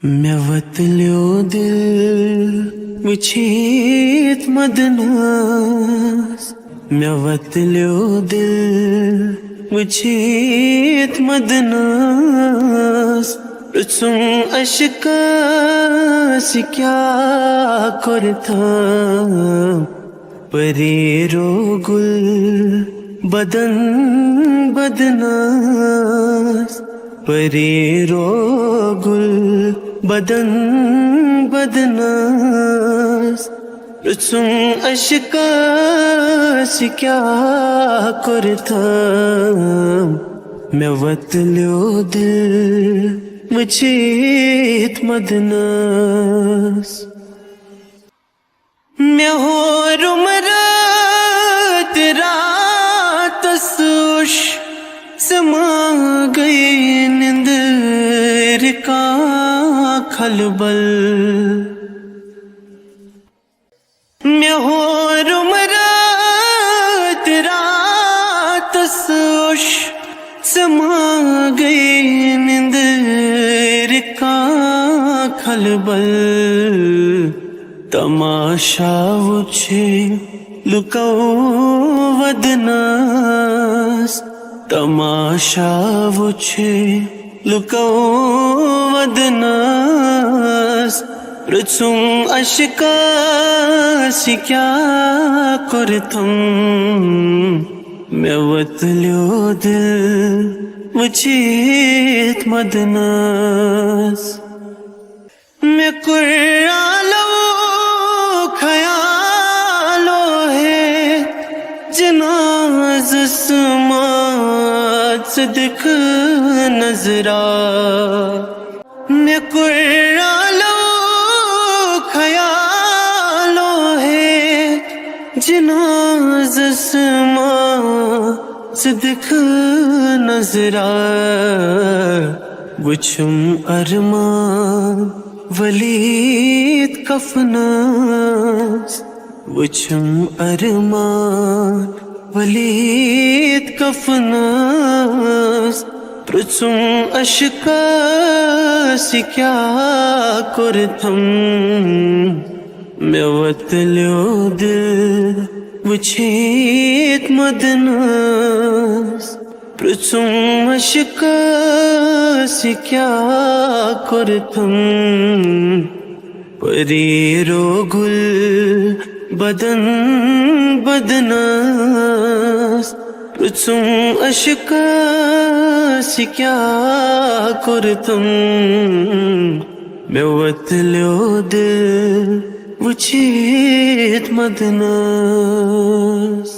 مےٚ وَتلیو دِل وٕچھِتھ مدنَس مےٚ وَتلیو دِل وٕچھِتھ مدنَس پرٛژھُم اشکَس یہِ کیٛاہ کوٚرتھم پریرو گُل بدن بدنَس پریرو گُل بدن بدنَس پرٛژھُم اشکَس یہِ کیٛاہ کوٚرتھم مےٚ وَتلیو دِل وٕچھِتھ مدنَس مےٚ ہوروٚم راتہٕ راتس اوٚش ژٕ ما گٔے نِندٕرِ کانٛہہ کھلبل مےٚ ہوروٚم راتہٕ راتس اوٚش ژٕ ما گٔے نِندٕرِ کانٛہہ کھلبل تماشا وٕچھے لُکو ودنَس تماشا وٕچھے لُکو ودنَس پرٛژھُم اشکَس یہِ کیٛاہ کوٚرتھم مےٚ وَتلیو دِل وٕچھِتھ مدنَس مےٚ کوٚرالو خیالو ہیٚتھ جنازس مان ژٕ دِکھٕ نظرا مےٚ کوٚرالو خیالو ہیٚتھ جنازس مان ژٕ دِکھٕ نظرا وٕچھُم ارمان ؤلِتھ کفنس وٕچھُم ارمان ؤلِتھ کفنس پرٛژھُم اشکَس یہِ کیٛاہ کوٚرتھم مےٚ وَتلیو دِل وٕچھِتھ مدنَس پرٛژھُم اشکَس یہِ کیٛاہ کوٚرتھم پریرو گُل بدن بدنَس پرٛژھُم اشکَس یہِ کیٛاہ کوٚرتھم مےٚ وَتلیو دِل وٕچھِتھ مدنَس